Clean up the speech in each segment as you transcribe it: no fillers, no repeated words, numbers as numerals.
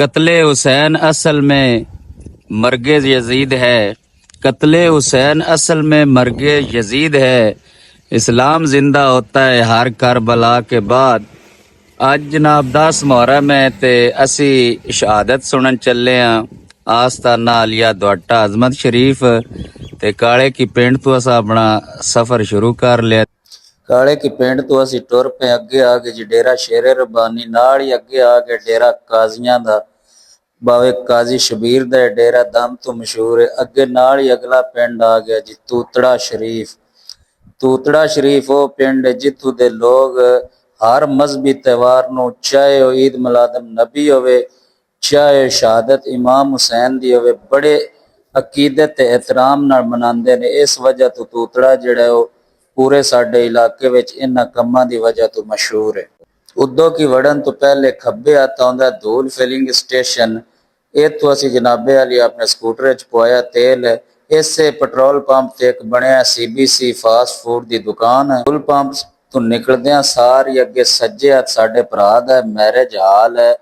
कत्ले हुसैन असल में मर्गे यजीद है। कत्ले हुसैन असल में मर्गे यजीद है। इस्लाम जिंदा होता है हर करबला के बाद। ਅੱਜ ਜਨਾਬ 10 ਮੁਹਰਮ ਹੈ ਤੇ ਅਸੀਂ ਸ਼ਹਾਦਤ ਸੁਣਨ ਚੱਲੇ ਆ ਆਸਤਾਨਾ ਆਲੀਆ ਦੁਆਟਾ ਅਜ਼ਮਤ ਸ਼ਰੀਫ ਤੇ ਕਾਲੇ ਕੀ ਪਿੰਡ ਤੋਂ ਅਸਾਂ ਆਪਣਾ ਸਫ਼ਰ ਸ਼ੁਰੂ ਕਰ ਲਿਆ। ਕਾਲੇ ਕੀ ਪਿੰਡ ਤੋਂ ਅਸੀਂ ਟੁਰ ਪਏ ਅੱਗੇ ਆ ਕੇ ਜੀ ਡੇਰਾ ਸ਼ੇਰੇ ਰਬਾਨੀ, ਨਾਲ ਹੀ ਅੱਗੇ ਆ ਕੇ ਡੇਰਾ ਕਾਜ਼ੀਆਂ ਦਾ ਬਾਵੇ ਕਾਜ਼ੀ ਸ਼ਬੀਰ ਦਾ ਡੇਰਾ ਦਮ ਤੋਂ ਮਸ਼ਹੂਰ ਹੈ। ਅੱਗੇ ਨਾਲ ਹੀ ਅਗਲਾ ਪਿੰਡ ਆ ਗਿਆ ਜੀ ਤੂਤੜਾ ਸ਼ਰੀਫ। ਤੂਤੜਾ ਸ਼ਰੀਫ ਉਹ ਪਿੰਡ ਜਿੱਥੋਂ ਦੇ ਲੋਕ हर मजहबी त्यौहार ਨੂੰ ਚਾਹੇ ਉਹ ईद मिलादुन नबी ਹੋਵੇ ਚਾਹੇ ਸ਼ਹਾਦਤ इमाम हुसैन ਦੀ ਹੋਵੇ बड़े अकीदत ਤੇ एहतराम ਨਾਲ ਮਨਾਉਂਦੇ ਨੇ। ਇਸ ਵਜ੍ਹਾ ਤੋਂ ਤੂਤੜਾ ਜਿਹੜਾ ਉਹ ਪੂਰੇ ਸਾਡੇ ਇਲਾਕੇ ਵਿੱਚ ਇਹਨਾਂ ਕੰਮਾਂ ਦੀ ਵਜ੍ਹਾ ਤੋਂ ਮਸ਼ਹੂਰ ਹੈ। ਉਦੋਂ ਕੀ ਵੜਨ ਤੋਂ ਪਹਿਲੇ ਖੱਬੇ ਹੱਥ ਆਉਂਦਾ ਧੂਲ ਫਿਲਿੰਗ ਸਟੇਸ਼ਨ। ਇੱਥੋਂ ਅਸੀਂ ਜਨਾਬੇ ਵਾਲੀ ਆਪਣੇ ਸਕੂਟਰ ਵਿੱਚ ਪਵਾਇਆ ਤੇਲ। ਇਸੇ ਪੈਟਰੋਲ ਪੰਪ ਤੇ ਇੱਕ ਬਣਿਆ CBC ਫਾਸਟ ਫੂਡ ਦੀ ਦੁਕਾਨ ਹੈ। ਫੁੱਲ ਪੰਪ ਤੋਂ ਨਿਕਲਦਿਆਂ ਸਾਰੀ ਅੱਗੇ ਸੱਜੇ ਹੱਥ ਸਾਡੇ ਭਰਾ ਦਾ ਮੈਰਿਜ ਹਾਲ ਹੈ।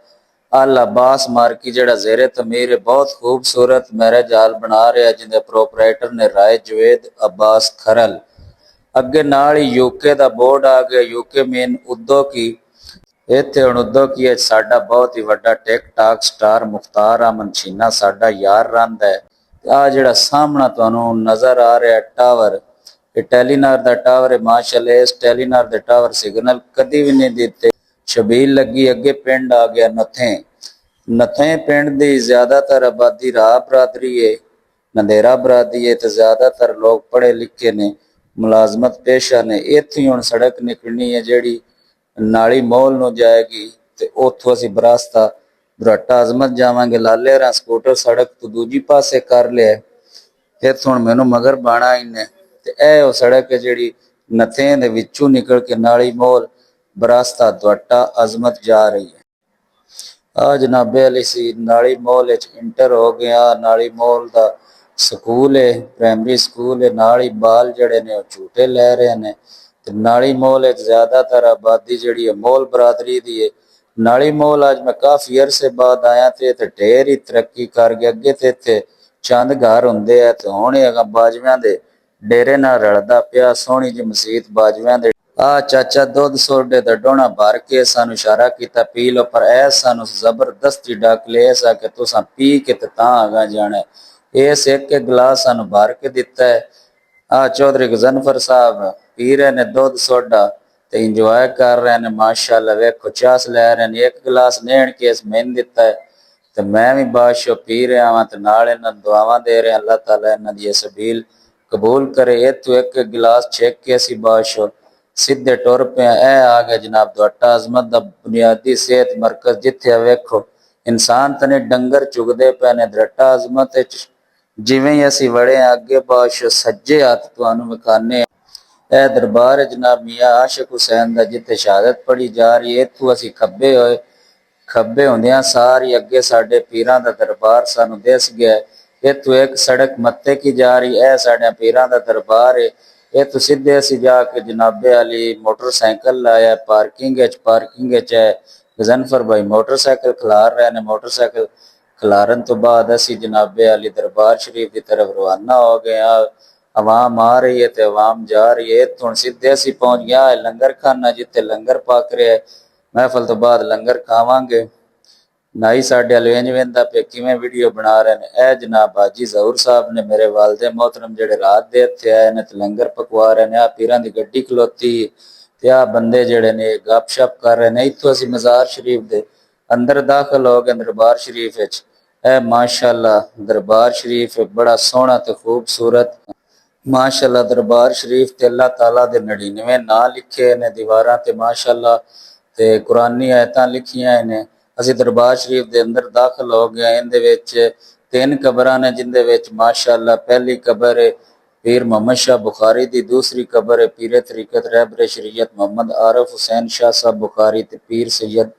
ਅਲ ਅਬਾਸ ਮਾਰਕੀ ਜਿਹੜਾ ਜ਼ੇਰੇ ਤਮੀਰ ਹੈ, ਬਹੁਤ ਖੂਬਸੂਰਤ ਮੈਰਿਜ ਹਾਲ ਬਣਾ ਰਿਹਾ ਜਿਹਦੇ ਪ੍ਰੋਪਰਾਈਟਰ ਨੇ ਰਾਏ ਜਵੇਦ ਅਬਾਸ ਖਰਲ। ਅੱਗੇ ਨਾਲ ਹੀ UK ਦਾ ਬੋਰਡ ਆ ਗਿਆ, UK ਮੇਨ ਉਦੋਂ ਕੀ। ਇੱਥੇ ਹੁਣ ਉਦੋਂ ਕੀ ਸਾਡਾ ਬਹੁਤ ਹੀ ਵੱਡਾ ਟਿਕਟਾਕ ਸਟਾਰ ਮੁਖਤਾਰ ਅਹਿਮਦ ਛੀਨਾ ਸਾਡਾ ਯਾਰ ਰਹਿੰਦਾ ਹੈ। ਆ ਜਿਹੜਾ ਸਾਹਮਣਾ ਤੁਹਾਨੂੰ ਨਜ਼ਰ ਆ ਰਿਹਾ ਟਾਵਰ, ਇਹ ਟੈਲੀਨਾਰ ਦਾ ਟਾਵਰ ਹੈ। ਮਾਸ਼ਾਅੱਲਾ ਇਸ ਟੈਲੀਨਾਰ ਦੇ ਟਾਵਰ ਸਿਗਨਲ ਕਦੀ ਵੀ ਨਹੀਂ ਦਿੱਤੇ। ਸ਼ਬੀਲ ਲੱਗੀ। ਅੱਗੇ ਪਿੰਡ ਆ ਗਿਆ ਨਥੇ। ਨਥੇ ਪਿੰਡ ਦੀ ਜ਼ਿਆਦਾਤਰ ਆਬਾਦੀ ਰਾਹ ਬਰਾਦਰੀ ਹੈ, ਨੰਦੇਰਾ ਬਰਾਦਰੀ ਹੈ ਤੇ ਜ਼ਿਆਦਾਤਰ ਲੋਕ ਪੜ੍ਹੇ ਲਿਖੇ ਨੇ, ਮੁਲਾਜ਼ਮਤ ਪੇਸ਼ਾ ਨੇ। ਇੱਥੇ ਹੁਣ ਸੜਕ ਨਿਕਲਣੀ ਹੈ ਜਿਹੜੀ ਨਾਲੀ ਮੋਲ ਨੂੰ ਜਾਏਗੀ ਤੇ ਉੱਥੋਂ ਅਸੀਂ ਬਰਾਸਤਾ ਦੁਆਟਾ ਅਜ਼ਮਤ ਜਾਵਾਂਗੇ। ਲਾਲੇ ਰਾਂ ਸਕੂਟਰ ਸੜਕ ਤੋਂ ਦੂਜੀ ਪਾਸੇ ਕਰ ਲਿਆ। ਇੱਥੋਂ ਹੁਣ ਮੈਨੂੰ ਮਗਰ ਬਾਣਾ ਇਹਨੇ ਤੇ ਇਹ ਉਹ ਸੜਕ ਹੈ ਜਿਹੜੀ ਨਥੇ ਦੇ ਵਿੱਚੋਂ ਨਿਕਲ ਕੇ ਨਾਲੀ ਮੋਲ ਬਰਾਸਤਾ ਦੁਆਟਾ ਅਜ਼ਮਤ ਜਾ ਰਹੀ ਹੈ। ਆ ਜਨਾਬੇ ਅਲੀ ਸੀ ਨਾਲੀ ਮੋਲ ਵਿੱਚ ਇੰਟਰ ਹੋ ਗਿਆ। ਨਾਲੀ ਮੋਲ ਦਾ ਸਕੂਲ ਹੈ, ਪ੍ਰਾਇਮਰੀ ਸਕੂਲ ਹੈ। ਨਾਲ ਹੀ ਬਾਲ ਜਿਹੜੇ ਨੇ ਉਹ ਝੂਟੇ ਲੈ ਰਹੇ ਨੇ ਤੇ ਨਾਲੀ ਮੋਲ ਵਿੱਚ ਜ਼ਿਆਦਾਤਰ ਆਬਾਦੀ ਜਿਹੜੀ ਹੈ ਮੋਲ ਬਰਾਦਰੀ ਦੀ ਹੈ। ਨਾਲੀ ਮੋਲ ਅੱਜ ਮੈਂ ਕਾਫੀ ਅਰਸੇ ਬਾਅਦ ਆਇਆ ਤੇ ਢੇਰ ਹੀ ਤਰੱਕੀ ਕਰ ਗਿਆ। ਅੱਗੇ ਤੇ ਇੱਥੇ ਚੰਦ ਘਰ ਹੁੰਦੇ ਆ ਤੇ ਹੁਣ ਹੈਗਾ ਬਾਜਵਿਆਂ ਦੇ ਡੇਰੇ ਨਾਲ ਰਲਦਾ ਪਿਆ ਸੋਹਣੀ ਜਿਹੀ ਮਸਜਿਦ ਬਾਜਵਿਆਂ ਦੇ। ਆ ਚਾਚਾ ਦੁੱਧ ਸੋਡੇ ਦਾ ਡੋਣਾ ਭਰ ਕੇ ਸਾਨੂੰ ਇਸ਼ਾਰਾ ਕੀਤਾ ਪੀ ਲੋ, ਪਰ ਐ ਸਾਨੂੰ ਜ਼ਬਰਦਸਤੀ ਡੱਕ ਲਿਆ ਸਾ ਕਿ ਤੁਸਾਂ ਪੀ ਕੇ ਤੇ ਤਾਂ ਆਗਾ ਜਾਣਾ। ਇਸ ਇੱਕ ਗਲਾਸ ਸਾਨੂੰ ਭਰ ਕੇ ਦਿੱਤਾ ਹੈ। ਆ ਚੌਧਰੀ ਗਜ਼ਨਫਰ ਸਾਹਿਬ ਪੀ ਰਹੇ ਨੇ ਦੁੱਧ ਸੋਡਾ ਤੇ ਇੰਜੋਏ ਕਰ ਰਹੇ ਨੇ। ਮਾਸ਼ਾਅੱਲਾ ਵੇਖੋ ਚਾਸ ਲੈ ਰਹੇ ਨੇ। ਇੱਕ ਗਲਾਸ ਲੈਣ ਕੇ ਇਸ ਮੈਨੂੰ ਦਿੱਤਾ ਹੈ ਤੇ ਮੈਂ ਵੀ ਬਾਦਸ਼ਾਹ ਪੀ ਰਿਹਾ ਵਾਂ ਤੇ ਨਾਲ ਇਹਨਾਂ ਦੁਆਵਾਂ ਦੇ ਰਹੇ। ਅੱਲਾਹ ਤਾਲਾ ਇਹਨਾਂ ਦੀ ਸਬੀਲ ਕਬੂਲ करे। इतों एक गिलास छेक के असी बादशाह सीधे टुर पे। ए आ गया जनाब दुआटा अजमत दा बुनियादी सेहत मरकज जिथे वेखो इंसान तने डंगर चुगदे पे ने। दुआटा अजमत जिवें ही असी वड़े अगे बादशाह सज्जे हथ तुहानू विखाने ए दरबार जनाब मियां आशिक हुसैन दा जिथे शहादत पढ़ी जा रही है। इतों असी खब्बे होए, खब्बे होंदियां सारी अगे साडे पीरां दा दरबार सानू दिस गया। इतों एक सड़क मत्ते की जा रही है, साढ़े पीरां दा दरबार है। इतों सीधे असी जाके जनाबे अली मोटरसाइकिल लाया पार्किंग है। गजनफर भाई मोटरसाइकिल खिलार रहे ने। मोटरसाइकिल खिलारन तो बाद असी जनाबे अली दरबार शरीफ की तरफ रवाना हो गए। अवाम आ रही है तो अवाम जा रही है। इतों सीधे असी पहुंच गया लंगर खाना जिथे लंगर पक रहा है। महफल तो बाद लंगर खावांगे। नाई साढ़े अलवेंज वेंदा पे किवें वीडियो बना रहे ने। ए जनाब हाजी जहूर साहब ने मेरे वालदे मोहतरम जेड़े रात दे इत्थे आए ने ते लंगर पकवा रहे ने। आ पीरां दी गड्डी खलोती ते आ बंदे जेड़े ने गपशप कर रहे ने। इत्थों असीं मज़ार शरीफ दे अंदर दाखिल हो गए दरबार शरीफ विच। ए माशाअल्लाह दरबार शरीफ बड़ा सोहना ते खूबसूरत। माशाअल्लाह दरबार शरीफ ते अल्लाह ताला दे 99 नां लिखे ने दीवारां ते। माशाअल्लाह ते कुरानी आयतां लिखियां ने। ਅਸੀਂ ਦਰਬਾਰ ਸ਼ਰੀਫ ਦੇ ਅੰਦਰ ਦਾਖਲ ਹੋ ਗਏ। ਇਹਦੇ ਵਿੱਚ 3 ਕਬਰਾਂ ਨੇ ਜਿੰਦੇ ਵਿੱਚ ਮਾਸ਼ਾਅੱਲਾ ਪਹਿਲੀ ਕਬਰ ਹੈ ਪੀਰ ਮੁਹੰਮਦ ਸ਼ਾਹ ਬੁਖਾਰੀ ਦੀ, ਦੂਸਰੀ ਕਬਰ ਹੈ ਪੀਰ ਤਰੀਕਤ ਰਹਿਬਰ ਸ਼ਰੀਅਤ ਮੁਹੰਮਦ ਆਰਿਫ ਹੁਸੈਨ ਸ਼ਾਹ ਸਾਹਿਬ ਬੁਖਾਰੀ ਤੇ ਪੀਰ ਸੈयद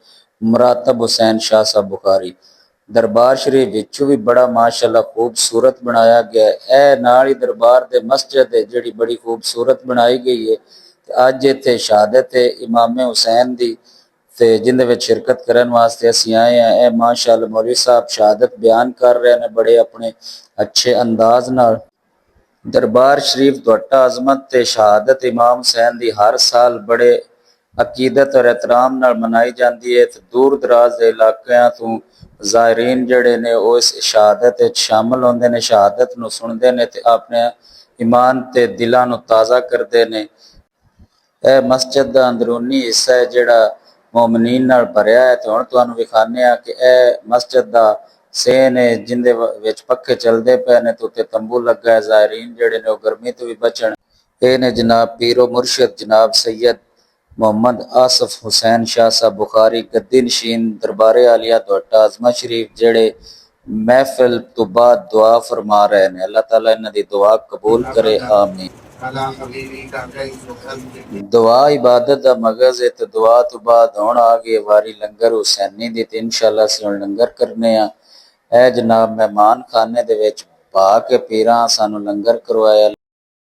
ਮੁਰਾਤਬ ਹੁਸੈਨ ਸ਼ਾਹ ਸਾਹਿਬ ਬੁਖਾਰੀ। ਦਰਬਾਰ ਸ਼ਰੀਫ ਵਿੱਚੋਂ ਵੀ ਬੜਾ ਮਾਸ਼ਾਅੱਲਾ ਖੂਬਸੂਰਤ ਬਣਾਇਆ ਗਿਆ। ਇਹ ਨਾਲ ਹੀ ਦਰਬਾਰ ਦੇ ਮਸਜਿਦ ਹੈ ਜਿਹੜੀ ਬੜੀ ਖੂਬਸੂਰਤ ਬਣਾਈ ਗਈ ਹੈ। ਅੱਜ ਇੱਥੇ ਸ਼ਹਾਦਤ ਇਮਾਮ ਹੁਸੈਨ ਦੀ ਤੇ ਜਿੰਦੇ ਵਿੱਚ ਸ਼ਿਰਕਤ ਕਰਨ ਵਾਸਤੇ ਅਸੀਂ ਆਏ ਆ। ਇਹ ਮਾਸ਼ਾਅੱਲਾ ਮੌਲਵੀ ਸਾਹਿਬ ਸ਼ਹਾਦਤ ਬਿਆਨ ਕਰ ਰਹੇ ਨੇ ਬੜੇ ਆਪਣੇ ਅੱਛੇ ਅੰਦਾਜ਼ ਨਾਲ। ਦਰਬਾਰ ਸ਼ਰੀਫ ਤੁਹਾਡਾ ਅਜ਼ਮਤ ਤੇ ਸ਼ਹਾਦਤ ਇਮਾਮ ਹੁਸੈਨ ਦੀ ਹਰ ਸਾਲ ਬੜੇ ਅਕੀਦਤ ਔਰ ਇਤਰਾਮ ਨਾਲ ਮਨਾਈ ਜਾਂਦੀ ਹੈ ਤੇ ਦੂਰ ਦਰਾਜ਼ ਦੇ ਇਲਾਕਿਆਂ ਤੋਂ ਜ਼ਾਇਰੀਨ ਜਿਹੜੇ ਨੇ ਉਹ ਇਸ ਸ਼ਹਾਦਤ ਵਿੱਚ ਸ਼ਾਮਲ ਹੁੰਦੇ ਨੇ, ਸ਼ਹਾਦਤ ਨੂੰ ਸੁਣਦੇ ਨੇ ਤੇ ਆਪਣੇ ਈਮਾਨ ਤੇ ਦਿਲਾਂ ਨੂੰ ਤਾਜ਼ਾ ਕਰਦੇ ਨੇ। ਇਹ ਮਸਜਿਦ ਦਾ ਅੰਦਰੂਨੀ ਹਿੱਸਾ ਹੈ ਜਿਹੜਾ ਮੋਮਨੀਨ ਨਾਲ ਭਰਿਆ ਹੈ ਤੇ ਹੁਣ ਤੁਹਾਨੂੰ ਵਿਖਾਣੇ ਆ ਕਿ ਇਹ ਮਸਜਿਦ ਦਾ ਸੇਨ ਹੈ ਜਿੰਦੇ ਵਿੱਚ ਪੱਖੇ ਚੱਲਦੇ ਪਏ ਨੇ ਤੇ ਉੱਤੇ ਤੰਬੂ ਲੱਗਾ ਹੈ। ਜ਼ਾਇਰੀਨ ਜਿਹੜੇ ਨੇ ਉਹ ਗਰਮੀ ਤੋਂ ਵੀ ਬਚਣ। ਇਹ ਨੇ ਜਨਾਬ ਪੀਰੋ ਮੁਰਸ਼ਿਦ ਜਨਾਬ ਸੈयद मोहम्मद आसफ हुसैन शाह साहब बुखारी गद्दी नशीन दरबारे आलिया दोटा अजमा शरीफ जेड़े महफिल तो बाद दुआ फरमा रहे हैं। अल्लाह ताला इन्हां दी दुआ कबूल करे, आमीन। दुआ इबादत दा मगज़ है ते दुआ तो बाद हुण आ गई वारी लंगर हुसैनी दी ते इंशाअल्लाह असीं हुण लंगर करने आ। ए जनाब मेहमान खाने दे विच भा के पीरां सानू लंगर करवाया।